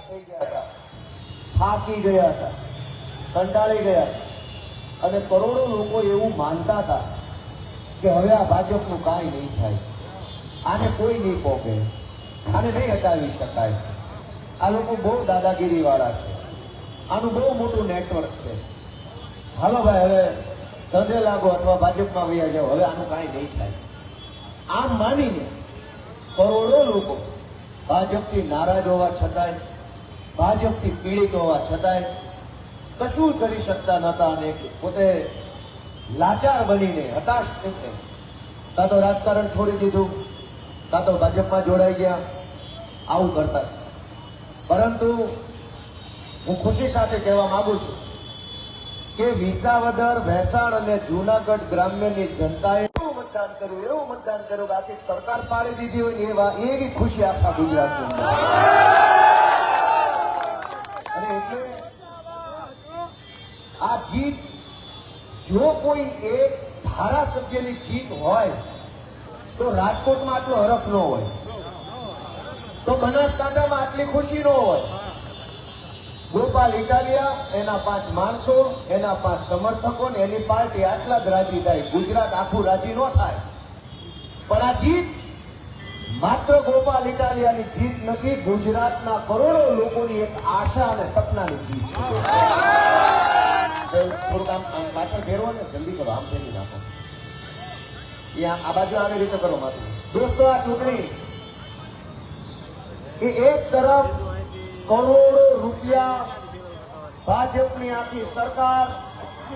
થઈ ગયા હતા, થાકી ગયા હતા, કંટાળી ગયા હતા અને કરોડો લોકો એવું માનતા હતા કે હવે આ ભાજપનું કાંઈ નહીં થાય, આને કોઈ નહીં પોકે, આને નહીં હટાવી શકાય, આ લોકો બહુ દાદાગીરી વાળા છે, આનું બહુ મોટું નેટવર્ક છે, હાલો ભાઈ હવે ધંધે લાગો અથવા ભાજપમાં વયા જાઓ, હવે આનું કાંઈ નહીં થાય. આમ માનીને કરોડો લોકો ભાજપથી નારાજ હોવા છતાંય, ભાજપથી પીડિત હોવા છતાંય કશું કરી શકતા નહોતા અને પોતે લાચાર બનીને હતાશ થઈને કાં તો રાજકારણ છોડી દીધું, કાં તો ભાજપમાં જોડાઈ ગયા, આવું કરતા. પરંતુ હું ખુશી સાથે કહેવા માંગુ છું કે વિસાવદર, ભેસાણ અને જૂનાગઢ ગ્રામ્યની જનતાએ એવું મતદાન કર્યું કે આખી સરકાર પાડી દીધી હોય ને એવી ખુશી આખા ગુજરાતની. અને એટલે આ જીત, જો કોઈ એક ધારાસભ્યની જીત હોય તો રાજકોટમાં આટલો હરખ ન હોય, તો બનાસકાંઠામાં આટલી ખુશી ન હોય. ગોપાલ ઇટાલિયા, એના 5 માણસો, એના 5 સમર્થકો ને એની પાર્ટી આટલા જ રાજી થાય, ગુજરાત આખું રાજી ન થાય. પણ આ જીત માત્ર ગોપાલ ઇટાલિયાની જીત નથી, ગુજરાતના કરોડો લોકોની એક આશા અને સપનાની જીત છે. થોડુંક આમ પાછળ ફેરવો ને, જલ્દી કરો, આમ ફેરવી નાખો, આ બાજુ આવી રીતે કરો માથું. દોસ્તો, આ ચૂંટણી એ એક તરફ કરોડો રૂપિયા ભાજપની આખી સરકાર,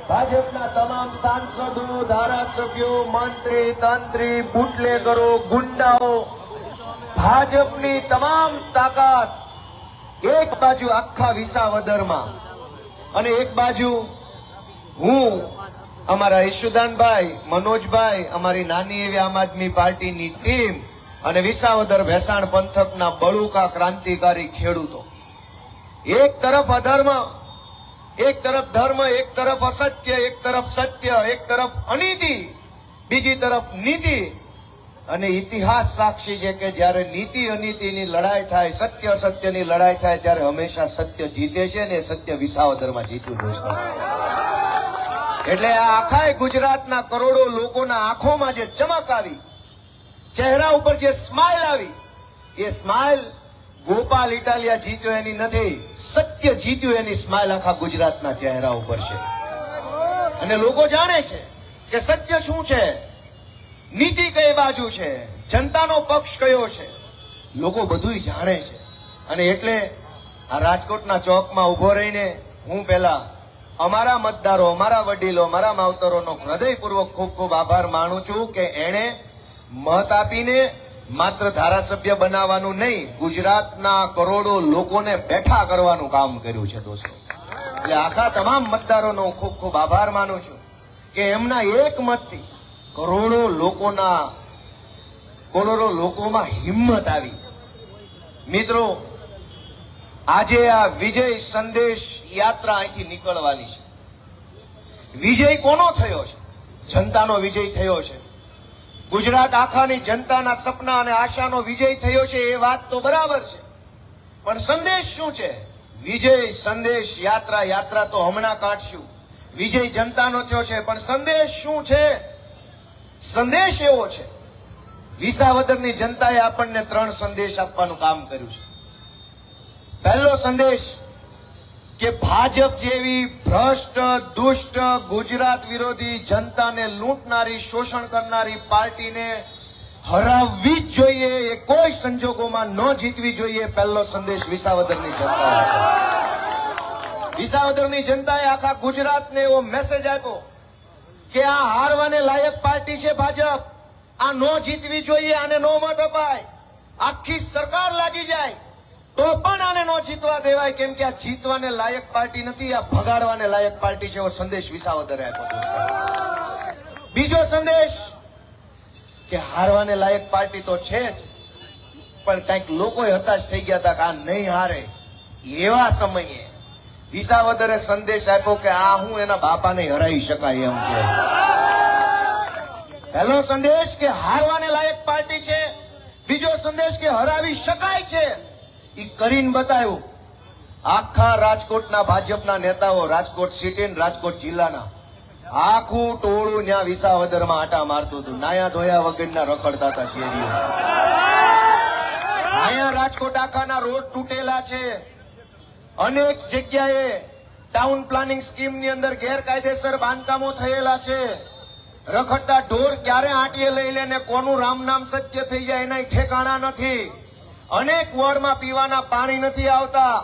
ભાજપના તમામ સાંસદો, ધારાસભ્યો, મંત્રી, તંત્રી, બુટલેગરો, ગુંડાઓ, ભાજપની તમામ તાકાત એક બાજુ આખા વિસાવદરમાં અને એક બાજુ હું, અમારા ઈશુદાનભાઈ, મનોજભાઈ, અમારી નાની એવી આમ આદમી પાર્ટીની ટીમ અને વિસાવદર ભેસાણ પંથકના બળુકા ક્રાંતિકારી ખેડૂતો. એક તરફ અધર્મ, એક તરફ ધર્મ, એક તરફ અસત્ય, એક તરફ સત્ય, એક તરફ અનીતિ, બીજી તરફ નીતિ. અને ઇતિહાસ સાક્ષી છે કે જ્યારે નીતિ અનીતિની લડાઈ થાય, સત્ય અસત્યની લડાઈ થાય, ત્યારે હંમેશા સત્ય જીતે છે ને સત્ય વિસાવદરમાં જીત્યું દોસ્તો. એટલે આ આખા ગુજરાતના કરોડો લોકોના આંખોમાં જે ચમક આવી, ચહેરા ઉપર જે સ્માઇલ આવી, એ સ્માઇલ ગોપાલ ઇટાલિયા જીત્યો એની નથી, સત્ય જીત્યું એની સ્માઇલ આખા ગુજરાતના ચહેરા ઉપર છે. અને લોકો જાણે છે કે સત્ય શું છે, નીતિ કઈ બાજુ છે, જનતાનો પક્ષ કયો છે, લોકો બધું જાણે છે. અને એટલે આ રાજકોટના ચોકમાં ઉભો રહીને હું પહેલા અમારા મતદારો, અમારા વડીલો, અમારા માવતરોનો હૃદયપૂર્વક ખૂબ ખૂબ આભાર માનું છું કે એણે મત આપીને માત્ર ધારાસભ્ય બનાવવાનું નહીં, ગુજરાતના કરોડો લોકોને બેઠા કરવાનું કામ કર્યું છે દોસ્તો. એટલે આખા તમામ મતદારોનો ખૂબ ખૂબ આભાર માનું છું કે એમના એક મતથી કરોડો લોકોમાં હિંમત આવી. મિત્રો, આજે આ વિજય સંદેશ યાત્રા અહીંથી નીકળવાની છે. વિજય કોનો થયો છે? જનતાનો વિજય થયો છે. ગુજરાત આખાની જનતાના સપના અને આશાનો વિજય થયો છે, એ વાત તો બરાબર છે. પણ સંદેશ શું છે? વિજય સંદેશ યાત્રા તો હમણાં કાઢશું. વિજય જનતાનો થયો છે, પણ સંદેશ શું છે? સંદેશ એવો છે, વિસાવદરની જનતાએ આપણને 3 સંદેશ આપવાનું કામ કર્યું છે. પહેલો સંદેશ કે ભાજપ જેવી ભ્રષ્ટ, દુષ્ટ, ગુજરાત વિરોધી, જનતાને લૂંટનારી, શોષણ કરનારી પાર્ટીને હરાવવી જ જોઈએ, એ કોઈ સંજોગોમાં ન જીતવી જોઈએ. પહેલો સંદેશ વિસાવદરની જનતાએ. વિસાવદરની જનતાએ આખા ગુજરાતને એવો મેસેજ આપ્યો કે આ હારવાને લાયક પાર્ટી છે ભાજપ, આ ન જીતવી જોઈએ, આને નો મત અપાય, આખી સરકાર લાગી જાય તો પણ આને નો જીતવા દેવાય, કેમ કે આ જીતવાને લાયક પાર્ટી નથી, આ ભગાડવાને લાયક પાર્ટી છે. એવો સંદેશ વિસાવદરે આપ્યો. બીજો સંદેશ કે હારવાને લાયક પાર્ટી તો છે જ, પણ કંઈક લોકો હતાશ થઈ ગયા હતા કે આ નહીં હારે. એવા સમયે વિસાવદરે સંદેશ આપ્યો કે આ હું એના બાપાને હરાવી શકાય એમ છે. પહેલો સંદેશ કે હારવાને લાયક પાર્ટી છે, બીજો સંદેશ કે હરાવી શકાય છે, એ કરીને બતાવ્યું. આખા રાજકોટના ભાજપના નેતાઓ, રાજકોટ સિટી અને રાજકોટ જિલ્લાના આખું ટોળું ત્યાં વિસાવદરમાં આટા મારતું હતું. નાયા ધોયા વગરના રખડતા હતા શેરીઓ. અહીંયા રાજકોટ આખાના રોડ તૂટેલા છે. અનેક જગ્યાએ ટાઉન પ્લાનિંગ સ્કીમ ની અંદર ગેરકાયદેસર બાંધકામો થયેલા છે. રખડતા ઢોર ક્યારે આંટીએ લઈ લે ને કોનું રામ નામ સત્ય થઈ જાય એના ઠેકાણા નથી. અનેક વોર્ડમાં પીવાના પાણી નથી આવતા.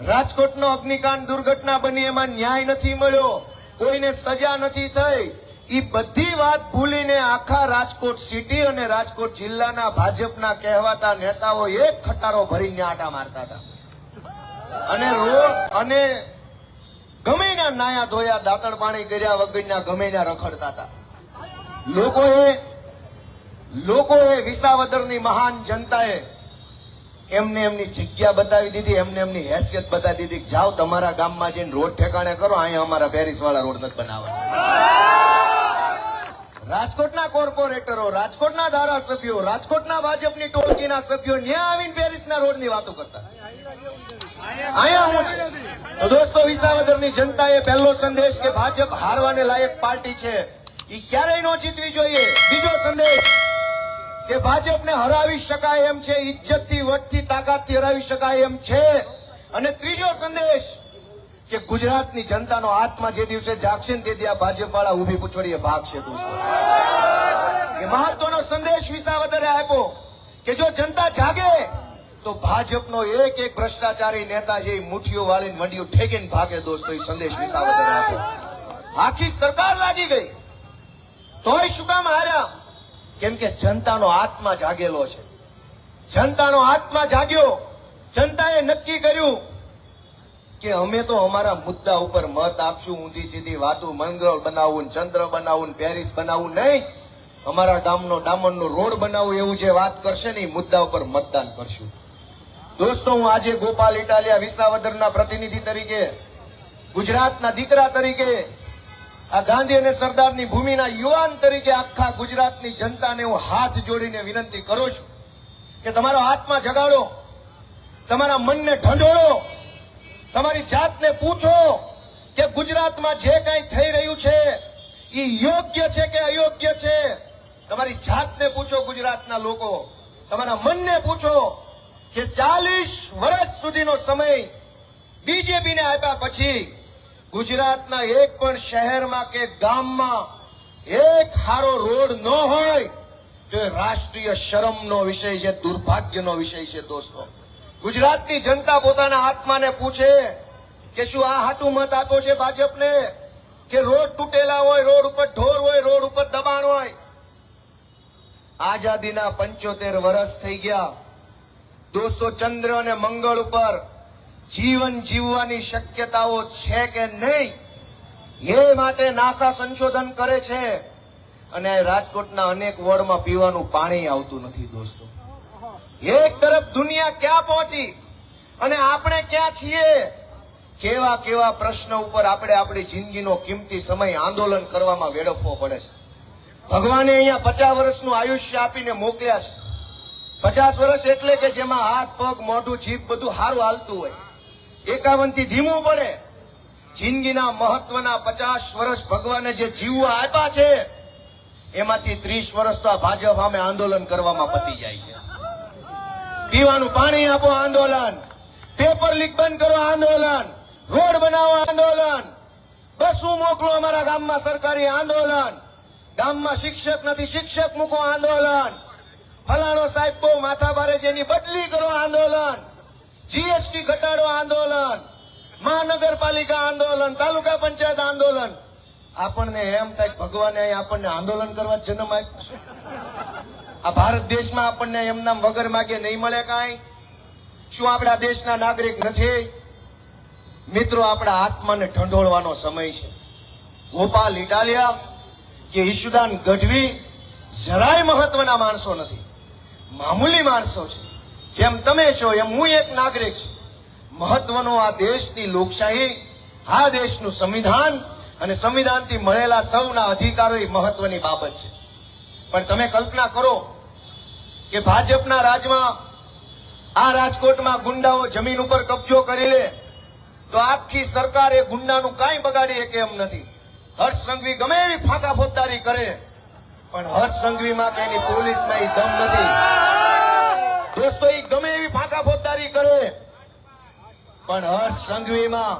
રાજકોટનો અગ્નિકાંડ દુર્ઘટના બની એમાં ન્યાય નથી મળ્યો, કોઈને સજા નથી થઈ. એ બધી વાત ભૂલીને આખા રાજકોટ સિટી અને રાજકોટ જિલ્લાના ભાજપના કહેવાતા નેતાઓ એક ખટારો ભરીને આટા મારતા હતા અને અને ગમેના નાયા ધોયા દાંતણ પાણી કર્યા વગરના ગમેના રખડતા હતા. લોકોએ વિસાવદરની મહાન જનતાએ એમને એમની જગ્યા બતાવી દીધી, એમને એમની હેસિયત બતાવી દીધી. જાઓ તમારા ગામમાં જઈને રોડ ઠેકાણે કરો, અહીંયા અમારા પેરિસ વાળા રોડ નથી બનાવવા. રાજકોટના કોર્પોરેટરો, રાજકોટના ધારાસભ્યો, રાજકોટના ભાજપની ટોળકીના સભ્યો ન્યા આવીને પેરિસના રોડની વાતો કરતા. અહીંયા હું છે તો દોસ્તો, વિસાવદરની જનતાએ પહેલો સંદેશ કે ભાજપ હારવાને લાયક પાર્ટી છે એ ક્યારેય ન જીતવી જોઈએ. બીજો સંદેશ કે ભાજપને હરાવી શકાય એમ છે, ઇજ્જતથી, વટથી, તાકાતથી હરાવી શકાય એમ છે. અને ત્રીજો સંદેશ કે ગુજરાતની જનતાનો આત્મા જે દિવસે જાગશે ને તે દી આ ભાજપ વાળા ઉભી પૂછડીએ ભાગશે. દોસ્તો, એ મહત્વનો સંદેશ વિસાવદરે આપ્યો કે જો જનતા જાગે તો ભાજપનો એક એક ભ્રષ્ટાચારી નેતા છે મુઠ્ઠીઓ વાળીને મંડીઓ ઠેકીને ભાગે. દોસ્તો, એ સંદેશ વિસાવદરે આપ્યો. આખી સરકાર લાગી ગઈ તોય શું કામ હાર્યા? કેમ કે જનતાનો આત્મા જાગેલો છે. જનતાનો આત્મા જાગ્યો. જનતાએ નક્કી કર્યું કે અમે તો અમારા મુદ્દા ઉપર મત આપશું. ઊંધી સીધી વાતો, મંગળ બનાવવું, ચંદ્ર બનાવવું, પેરિસ બનાવવું નહીં. અમારા ગામનો ડામરનો રોડ બનાવવું, એવું જે વાત કરશે ને એ મુદ્દા ઉપર મતદાન કરશું. દોસ્તો, હું આજે ગોપાલ ઇટાલિયા વિસાવદરના પ્રતિનિધિ તરીકે, ગુજરાતના દીકરા તરીકે, આ ગાંધી અને સરદારની ભૂમિના યુવાન તરીકે આખા ગુજરાતની જનતાને હું હાથ જોડીને વિનંતી કરું છું કે તમારો આત્મા જગાડો, તમારા મનને ઢંઢોળો, તમારી જાતને પૂછો કે ગુજરાતમાં જે કંઈ થઈ રહ્યું છે એ યોગ્ય છે કે અયોગ્ય છે. તમારી જાતને પૂછો ગુજરાતના લોકો, તમારા મનને પૂછો કે 40 વર્ષ સુધીનો સમય બીજેપીને આપ્યા પછી ગુજરાતના એક પણ શહેરમાં કે ગામમાં એક સારો રોડ ન હોય તો એ રાષ્ટ્રીય શરમનો વિષય છે, દુર્ભાગ્યનો વિષય છે. દોસ્તો, ગુજરાતની જનતા પોતાના આત્માને પૂછે કે શું આ હાટું મત આપો છે ભાજપને કે રોડ તૂટેલા હોય, રોડ ઉપર ઢોર હોય, રોડ ઉપર દબાણ હોય? આઝાદીના 75 વર્ષ થઈ ગયા. દોસ્તો, ચંદ્ર અને મંગળ ઉપર જીવન જીવવાની શક્યતાઓ છે કે નહીં એ માટે નાસા સંશોધન કરે છે. અને રાજકોટના અનેક વોર્ડમાં પીવાનું પાણી આવતું નથી. દોસ્તો, એક તરફ દુનિયા ક્યાં પહોંચી અને આપણે ક્યાં છીએ? કેવા કેવા પ્રશ્ન ઉપર આપણે આપણી જિંદગીનો કિંમતી સમય આંદોલન કરવામાં વેડફવો પડે છે. ભગવાને અહીંયા 50 વર્ષનું આયુષ્ય આપીને મોકલ્યા છે. 50 વર્ષ એટલે કે જેમાં હાથ, પગ, મોઢું, જીભ બધું સારું હાલતું હોય. 51 થી ધીમું પડે. જિંદગીના મહત્વના 50 વર્ષ ભગવાને જે જીવવા આપ્યા છે એમાંથી 30 વર્ષ તો આ ભાજપ સામે આંદોલન કરવામાં પતી જાય છે. પીવાનું પાણી આપો આંદોલન, પેપર લીક બંધ કરો આંદોલન, રોડ બનાવો આંદોલન, બસો મોકલો અમારા ગામમાં સરકારી આંદોલન, ગામમાં શિક્ષક નથી શિક્ષક મૂકો આંદોલન, ફલાણો સાહેબ બહુ માથા ભારે છે એની બદલી કરો આંદોલન, જીએસટી ઘટાડો આંદોલન, મહાનગરપાલિકા આંદોલન, તાલુકા પંચાયત આંદોલન. આપણને એમ થાય ભગવાને આપણને આંદોલન કરવા જન્મ આપ્યો. આ ભારત દેશમાં આપણને એમના વગર માગે નહીં મળે કાંઈ? શું આપણા દેશના નાગરિક નથી? મિત્રો, આપણા આત્માને ઢંઢોળવાનો સમય છે. ગોપાલ ઇટાલિયા કે ઈશુદાન ગઢવી જરાય મહત્વના માણસો નથી, મામૂલી માણસો છે. જેમ તમે છો એમ હું એક નાગરિક છું. મહત્વનો આ દેશની લોકશાહી, આ દેશનું સંવિધાન અને સંવિધાનથી મળેલા સૌના અધિકારો એ મહત્વની બાબત છે. પણ તમે કલ્પના કરો કે ભાજપના રાજમાં આ રાજકોટમાં ગુંડાઓ જમીન ઉપર કબજો કરી લે, તો આખી સરકાર એ ગુંડાનું કાંઈ બગાડી શકે એમ નથી. હર્ષ સંઘવી ગમે એવી ફાંકા ફોજદારી કરે, પણ હર્ષ સંઘવીમાં કે એની પોલીસમાં એ દમ નથી. દોસ્તો, એ ગમે એવી ફાંકા ફોજદારી કરે, પણ હર્ષ સંઘવીમાં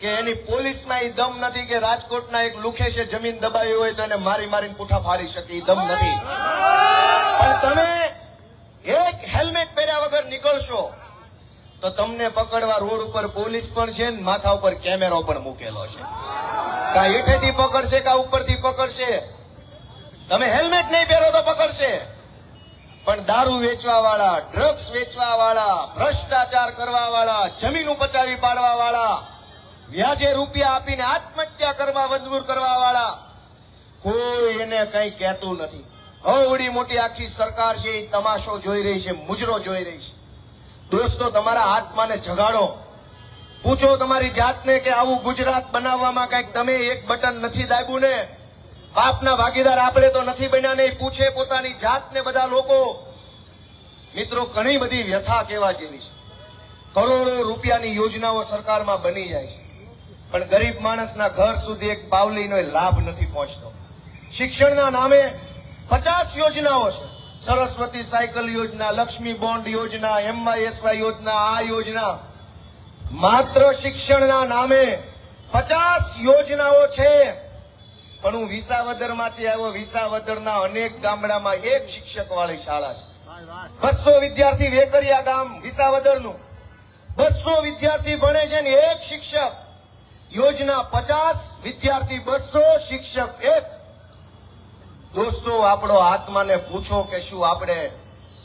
કે એની પોલીસમાં એ દમ નથી કે રાજકોટના એક લુખેશે જમીન દબાવી હોય તો એને મારી મારીને પૂઠા ફાડી શકે. એ દમ નથી. પણ તમે એક હેલ્મેટ પહેર્યા વગર નીકળશો તો તમને પકડવા રોડ ઉપર પોલીસ પણ છે ને માથા ઉપર કેમેરો પણ મૂકેલો છે. કા હેઠેથી પકડશે કા ઉપરથી પકડશે. તમે હેલ્મેટ નહીં પહેરો તો પકડશે, પણ દારૂ વેચવા વાળા, ડ્રગ્સ વેચવા વાળા, ભ્રષ્ટાચાર કરવા વાળા, જમીન પચાવી પાડવા વાળા, વ્યાજે રૂપિયા આપીને આત્મહત્યા કરવા મજબૂર કરવા વાળા, કોઈ એને કઈ કહેતું નથી. હવડી મોટી આખી સરકાર છે એ તમાશો જોઈ રહી છે, મુજરો જોઈ રહી છે. દોસ્તો, તમારા આત્માને જગાડો. પૂછો તમારી જાતને કે આવું ગુજરાત બનાવવામાં કઈક તમે એક બટન નથી દાબ્યું ને? પાપના ભાગીદાર આપણે તો નથી બન્યા ને? પૂછે પોતાની જાતને બધા લોકો. મિત્રો, ઘણી બધી વ્યથા કહેવા જેવી છે. કરોડો રૂપિયાની યોજનાઓ સરકારમાં બની જાય છે, પણ ગરીબ માણસના ઘર સુધી એક પાવલીનો લાભ નથી પહોંચતો. શિક્ષણના નામે 50 યોજનાઓ છે. સરસ્વતી સાયકલ યોજના, લક્ષ્મી બોન્ડ યોજના, MYSY યોજના, આ યોજના. માત્ર શિક્ષણના નામે 50 યોજનાઓ છે. પણ હું વિસાવદરમાંથી આવ્યો. વિસાવદરના અનેક ગામડામાં એક શિક્ષક વાળી શાળા છે. 200 વિદ્યાર્થી, વેકરિયા ગામ વિસાવદરનું 200 વિદ્યાર્થી ભણે છે ને એક શિક્ષક. યોજના 50 વિદ્યાર્થી 200 શિક્ષક 1. દોસ્તો, આપણો આત્માને પૂછો કે શું આપણે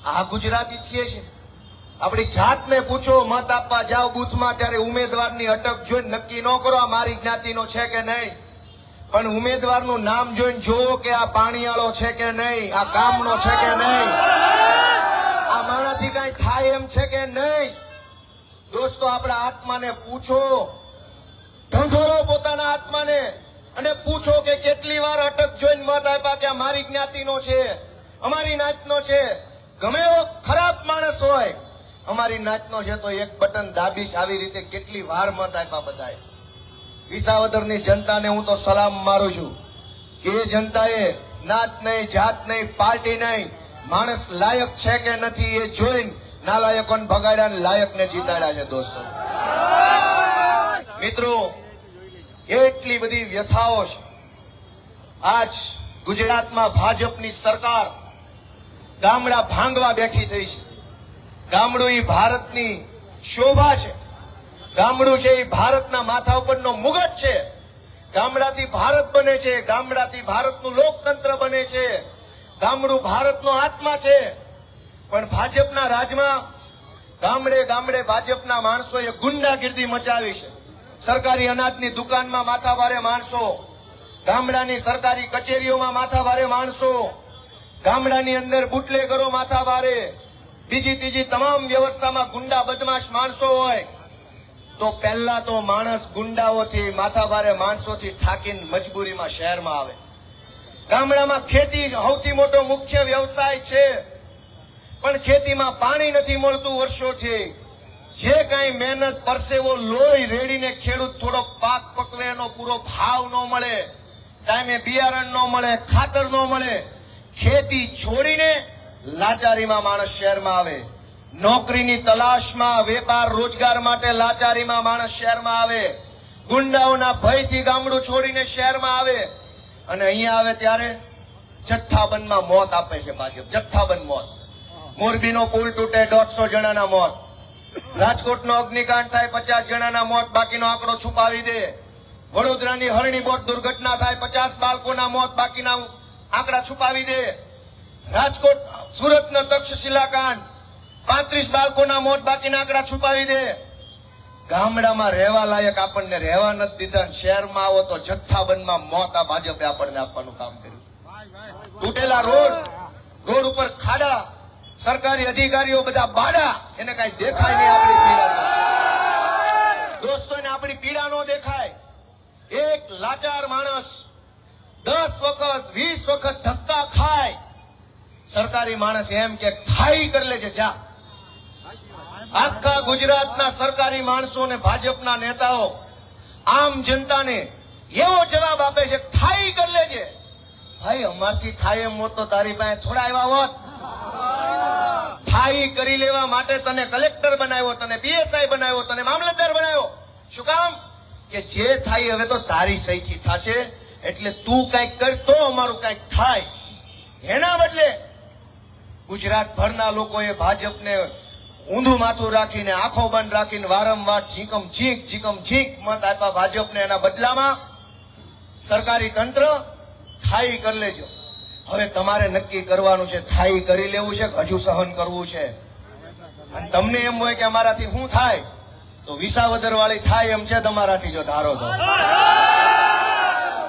આ ગુજરાતી છીએ છીએ? આપણી જાતને પૂછો. મત આપવા જાઓ બૂથમાં ત્યારે ઉમેદવારની અટક જોઈને નક્કી ન કરો આ મારી જ્ઞાતિનો છે કે નહીં, પણ ઉમેદવારનું નામ જોઈને જોવો કે આ પાણીયાળો છે કે નહીં, આ ગામનો છે કે નહીં, આ માણાથી કઈ થાય એમ છે કે નહીં. દોસ્તો, આપણા આત્માને પૂછો. ઢંઢોરો પોતાના આત્માને અને પૂછો કે કેટલી વાર અટક જોઈને મત આપ્યા કે આ મારી જ્ઞાતિનો છે, અમારી નાતનો છે. ગમે એવો ખરાબ માણસ હોય, અમારી નાતનો છે તો એક બટન દાબીશ. આવી રીતે કેટલી વાર મત આપ્યા બધાએ. વિસાવદરની જનતાને હું તો સલામ મારું છું કે એ જનતાએ નાત નહીં, જાત નહીં, પાર્ટી નહીં, માણસ લાયક છે કે નથી એ જોઈને નાલાયકોને ભગાડ્યા અને લાયકને જીતાડ્યા છે. દોસ્તો, મિત્રો, એટલી બધી વ્યથાઓ છે. આજ ગુજરાતમાં ભાજપની સરકાર ગામડા ભાંગવા બેઠી થઈ છે. ગામડું એ ભારતની શોભા છે. ગામડું છે એ ભારતના માથા ઉપરનો મુગટ છે. ગામડાથી ભારત બને છે. ગામડાથી ભારતનું લોકતંત્ર બને છે. ગામડું ભારતનો આત્મા છે. પણ ભાજપના રાજમાં ગામડે ગામડે ભાજપના માણસોએ ગુંડાગીર્દી મચાવી છે. સરકારી અનાજની દુકાનમાં માથાભારે માણસો, ગામડાની સરકારી કચેરીઓમાં માથાભારે માણસો, ગામડાની અંદર બુટલેગરો માથાભારે, બીજી ત્રીજી તમામ વ્યવસ્થામાં ગુંડા બદમાશ માણસો હોય. તો પહેલા તો માણસ ગુંડાઓથી, માથાભારે માણસોથી થાકીને મજબૂરીમાં શહેરમાં આવે. ગામડામાં ખેતી સૌથી મોટો મુખ્ય વ્યવસાય છે, પણ ખેતીમાં પાણી નથી મળતું વર્ષોથી. જે કઈ મહેનત, પરસેવો, લોહી રેડીને ખેડૂત થોડો પાક પકવે એનો પૂરો ભાવ ન મળે, ટાઈમે બિયારણ ન મળે, ખાતર ન મળે, ખેતી છોડીને લાચારીમાં માણસ શહેરમાં આવે. નોકરીની તલાશમાં, વેપાર રોજગાર માટે લાચારીમાં માણસ શહેરમાં આવે. ગુંડાઓના ભયથી ગામડું છોડીને શહેરમાં આવે. અને અહીંયા આવે ત્યારે જથ્થાબંધમાં મોત આપે છે ભાજપ. જથ્થાબંધ મોત. મોરબીનો પુલ તૂટે, 150 જણાના મોત. રાજકોટનો અગ્નિકાંડ થાય, 50 જણાના મોત, બાકીનો આંકડો છુપાવી દે. વડોદરાની હરણી બોટ દુર્ઘટના થાય, 50 બાળકોના મોત, બાકીના આંકડા છુપાવી દે. રાજકોટ સુરતનો તક્ષશિલા કાંડ, 35 બાળકોના મોત, બાકીના આંકડા છુપાવી દે. ગામડામાં રહેવા લાયક આપણને રહેવા નથી દીધા. શહેરમાં આવો તો જથ્થાબંધમાં મોત આ ભાજપે આપણને આપવાનું કામ કર્યું. તૂટેલા રોડ, રોડ ઉપર ખાડા, સરકારી અધિકારીઓ બધા બાડા, એને કઈ દેખાય નહીં આપણી પીડા. દોસ્તો, એને આપણી પીડા નો દેખાય. એક લાચાર માણસ 10 વખત 20 વખત ધક્કા ખાય, સરકારી માણસ એમ કે થાઈ કરી લેજે જા. આખા ગુજરાતના સરકારી માણસો અને ભાજપના નેતાઓ આમ જનતાને એવો જવાબ આપે છે, થાઈ કરી લેજે. ભાઈ, અમારથી થાય એમ હોત તો તારી પાસે થોડા આવ્યા હોત. થાઈ કરી લેવા માટે તને કલેક્ટર બનાવ્યો, તને પીએસઆઈ બનાવ્યો, તને મામલતદાર બનાવ્યો. શું કામ? કે જે થાય હવે તો તારી સહીથી થશે, એટલે તું કઈક કર તો અમારું કઈક થાય. એના બદલે ગુજરાતભરના લોકોએ ભાજપને ઊંધું માથું રાખીને, આંખો બંધ રાખીને વારંવાર ઝીકમ ઝીક મત આપ્યા ભાજપને. એના બદલામાં સરકારી તંત્ર થાઈ કરી લેજો. હવે તમારે નક્કી કરવાનું છે, થાઈ કરી લેવું છે કે હજુ સહન કરવું છે. અને તમને એમ હોય કે અમારાથી શું થાય, તો વિસાવદર વાળી થાય એમ છે તમારાથી, જો ધારો તો.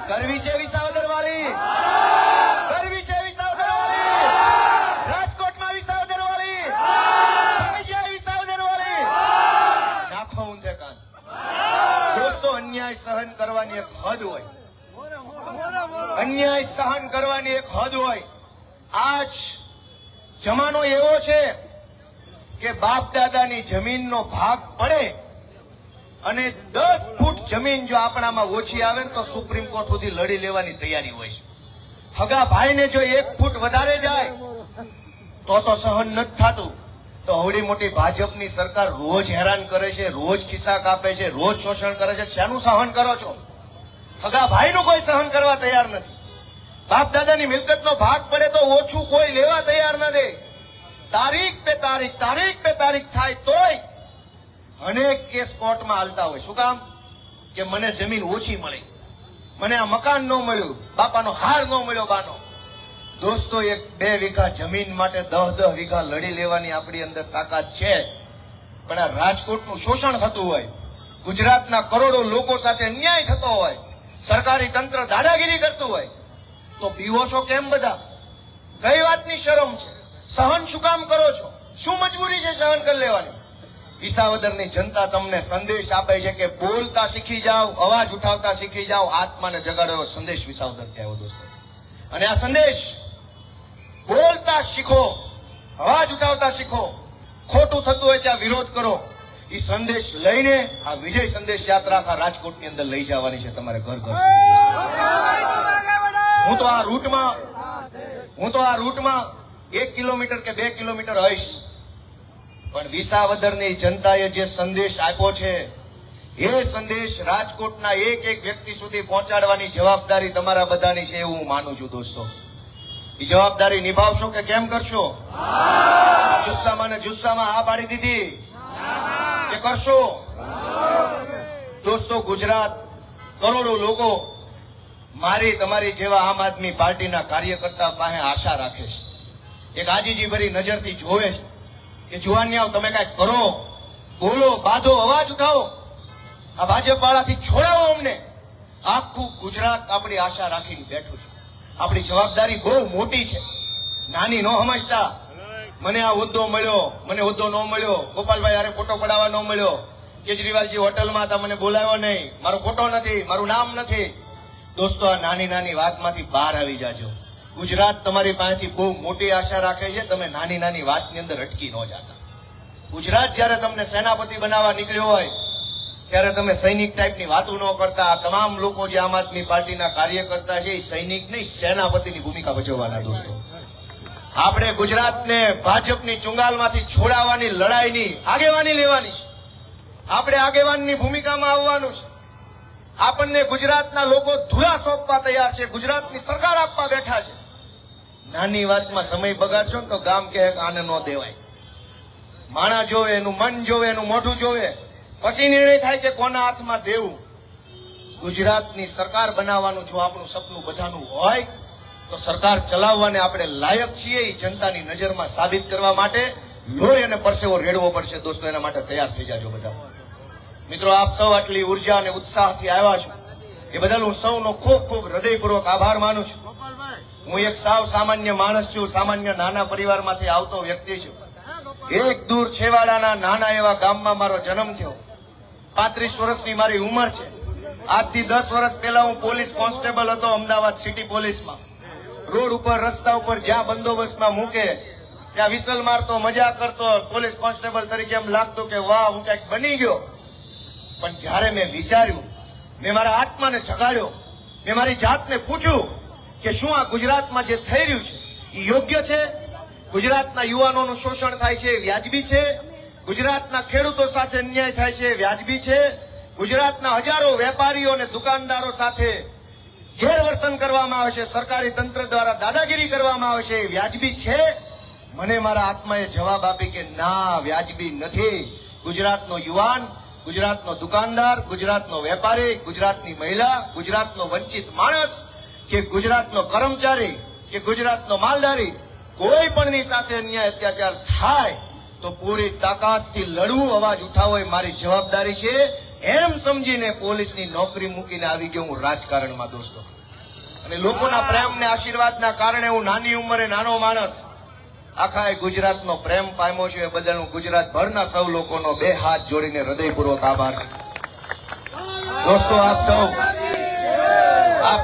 કરવી છે વિસાવદર વાળી, કરવી છે વિસાવદર વાળી, રાજકોટમાં વિસાવદર વાળી, વિસાવદર વાળી, નાખો ઊંધે કાન. દોસ્તો, અન્યાય સહન કરવાની એક હદ હોય, અન્યાય સહન કરવાની એક હદ હોય. આજ જમાનો એવો છે કે બાપ દાદાની જમીનનો ભાગ પડે અને 10 ફૂટ જમીન જો આપણામાં ઓછી આવે ને તો સુપ્રીમ કોર્ટ સુધી લડી લેવાની તૈયારી હોય છે. હગા ભાઈને જો 1 ફૂટ વધારે જાય તો સહન નથી થતું. તો અવડી મોટી ભાજપની સરકાર રોજ હેરાન કરે છે, રોજ ખિસ્સા કાપે છે, રોજ શોષણ કરે છે. શાનું સહન કરો છો? હગા ભાઈનું કોઈ સહન કરવા તૈયાર નથી. બાપ દાદાની મિલકતનો ભાગ પડે તો ઓછું કોઈ લેવા તૈયાર નથી. તારીખ પે તારીખ થાય તોય અનેક કેસ કોર્ટમાં હાલતા હોય. શું કામ? કે મને જમીન ઓછી મળી, મને આ મકાન ન મળ્યું, બાપાનો હાર ન મળ્યો બાનો. દોસ્તો, 1-2 વીઘા જમીન માટે 10-10 વીઘા લડી લેવાની આપણી અંદર તાકાત છે. પણ આ રાજકોટનું શોષણ થતું હોય, ગુજરાતના કરોડો લોકો સાથે અન્યાય થતો હોય, સરકારી તંત્ર દાદાગીરી કરતું હોય, તો પીવો છો કેમ બધા? કઈ વાતની શરમ છે? સહન શું કામ કરો છો? શું મજબૂરી છે સહન કરી લેવાની? વિસાવદરની જનતા તમને સંદેશ આપે છે કે બોલતા શીખી જાઓ, અવાજ ઉઠાવતા શીખી જાઓ. આત્માને જગાડો સંદેશ વિસાવદર કહેવો દોસ્તો. અને આ સંદેશ બોલતા શીખો, અવાજ ઉઠાવતા શીખો. ખોટું થતું હોય ત્યાં વિરોધ કરો. એ સંદેશ લઈને આ વિજય સંદેશ યાત્રા આખા રાજકોટની અંદર લઈ જવાની છે તમારે ઘર ઘર. હું તો આ રૂટમાં 1 કિલોમીટર કે 2 કિલોમીટર હઈશ, પણ વિસાવદરની જનતાએ જે સંદેશ આપ્યો છે એ સંદેશ રાજકોટના એક વ્યક્તિ સુધી પહોંચાડવાની જવાબદારી તમારા બધાની છે એવું હું માનું છું. દોસ્તો, એ જવાબદારી નિભાવશો કે કેમ કરશો? જુસ્સામાં હા પાડી દીધી કે કરશો? દોસ્તો, ગુજરાત કરોડો લોકો મારી તમારી જેવા આમ આદમી પાર્ટીના કાર્યકર્તા પાસે આશા રાખે છે. એક આજીજી ભરી નજરથી જોવે છે કે જુવાનિયાઓ તમે કઈક કરો, બોલો, બાંધો, અવાજ ઉઠાવો, આ ભાજપ વાળાથી છોડાવો અમને. આખું ગુજરાત આપણી આશા રાખીને બેઠું છે. આપણી જવાબદારી બહુ મોટી છે, નાની ન સમજતા. મને આ હોદ્દો મળ્યો, મને હોદ્દો ન મળ્યો, ગોપાલભાઈ હારે ફોટો પડાવવા ન મળ્યો, કેજરીવાલજી હોટલમાં હતા મને બોલાવ્યો નહીં, મારો ફોટો નથી, મારું નામ નથી. દોસ્તો, આ નાની નાની વાતમાંથી બહાર આવી જાજો. ગુજરાત તમારી પાસેથી બહુ મોટી આશા રાખે છે. તમે નાની નાની વાતની અંદર અટકી ન જાતા. ગુજરાત જયારે તમને સેનાપતિ બનાવવા નીકળ્યો હોય ત્યારે તમે સૈનિક ટાઈપની વાતો ન કરતા. આ તમામ લોકો જે આમ આદમી પાર્ટીના કાર્યકર્તા છે એ સૈનિક નહીં, સેનાપતિની ભૂમિકા ભજવવાના. દોસ્તો, આપણે ગુજરાતને ભાજપની ચુંગાલમાંથી છોડાવવાની લડાઈની આગેવાની લેવાની છે. આપણે આગેવાનની ભૂમિકામાં આવવાનું છે. આપણને ગુજરાતના લોકો ધુરા સોંપવા તૈયાર છે, ગુજરાતની સરકાર આપવા બેઠા છે. નાની વાતમાં સમય બગાડશો ને તો ગામ કહે આને ન દેવાય. માણા જોવે, એનું મન જોવે, એનું મોઢું જોવે, પછી નિર્ણય થાય કે કોના હાથમાં દેવું. ગુજરાતની સરકાર બનાવવાનું જો આપણું સપનું બધાનું હોય તો સરકાર ચલાવવાને આપણે લાયક છીએ એ જનતાની નજરમાં સાબિત કરવા માટે લોહી અને પરસેવો રેડવો પડશે. દોસ્તો, એના માટે તૈયાર થઈ જાજો બધા. મિત્રો, આપ સૌ આટલી ઉર્જા અને ઉત્સાહથી આવ્યા છો એ બદલ હું સૌનો ખૂબ ખૂબ હૃદયપૂર્વક આભાર માનું છું. હું એક સાવ સામાન્ય માણસ છું, સામાન્ય નાના પરિવારમાંથી આવતો વ્યક્તિ છું. એક દૂર છેવાડાના નાના એવા ગામમાં મારો જન્મ થયો. 35 વર્ષની મારી ઉંમર છે. આજથી 10 વર્ષ પહેલા હું પોલીસ કોન્સ્ટેબલ હતો અમદાવાદ સિટી પોલીસમાં. રોડ ઉપર, રસ્તા ઉપર જ્યાં બંદોબસ્તમાં મૂકે ત્યાં વિસલ મારતો, મજા કરતો, પોલીસ કોન્સ્ટેબલ તરીકે એમ લાગતું કે વાહ હું કઈક બની ગયો. પણ જ્યારે મેં વિચાર્યું, મેં મારા આત્માને જગાડ્યો, મેં મારી જાતને પૂછ્યું કે શું આ ગુજરાતમાં જે થઈ રહ્યું છે એ યોગ્ય છે? ગુજરાતના યુવાનોનું શોષણ થાય છે, વ્યાજબી છે? ગુજરાતના ખેડૂતો સાથે અન્યાય થાય છે, વ્યાજબી છે? ગુજરાતના હજારો વેપારીઓ અને દુકાનદારો સાથે ગેરવર્તન કરવામાં આવે છે, સરકારી તંત્ર દ્વારા દાદાગીરી કરવામાં આવે છે, વ્યાજબી છે? મને મારા આત્માએ જવાબ આપી કે ના, વ્યાજબી નથી. ગુજરાતનો યુવાન, ગુજરાતનો દુકાનદાર, ગુજરાતનો વેપારી, ગુજરાતની મહિલા, ગુજરાતનો વંચિત માણસ કે ગુજરાતનો કર્મચારી કે ગુજરાતનો માલધારી કોઈ પણની સાથે અન્યાય અત્યાચાર થાય તો પૂરી તાકાતથી લડવું, અવાજ ઉઠાવવો એ મારી જવાબદારી છે. એમ સમજીને પોલીસની નોકરી મૂકીને આવી ગયો હું રાજકારણમાં દોસ્તો. અને લોકોના પ્રેમ ને આશીર્વાદના કારણે હું નાની ઉંમરે નાનો માણસ આખા ગુજરાતનો પ્રેમ પામ્યો છું. એ બદલ હું ગુજરાતભરના સૌ લોકોનો બે હાથ જોડીને હૃદયપૂર્વક આભાર. દોસ્તો, આપ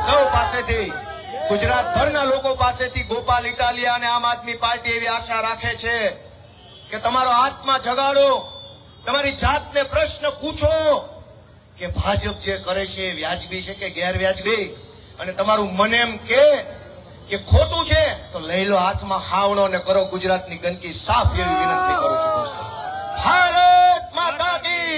સૌ પાસેથી, ગુજરાતભરના લોકો પાસેથી ગોપાલ ઇટાલિયા અને આમ આદમી પાર્ટી એવી આશા રાખે છે કે તમારો આત્મા જગાડો, તમારી જાતને પ્રશ્ન પૂછો કે ભાજપ જે કરે છે એ વ્યાજબી છે કે ગેરવ્યાજબી? અને તમારું મન એમ કે ખોટું છે તો લઈ લો હાથમાં હાવણો ને કરો ગુજરાતની ગંદકી સાફ, એવી વિનંતી કરું છું દોસ્તો. ભારત માતા કી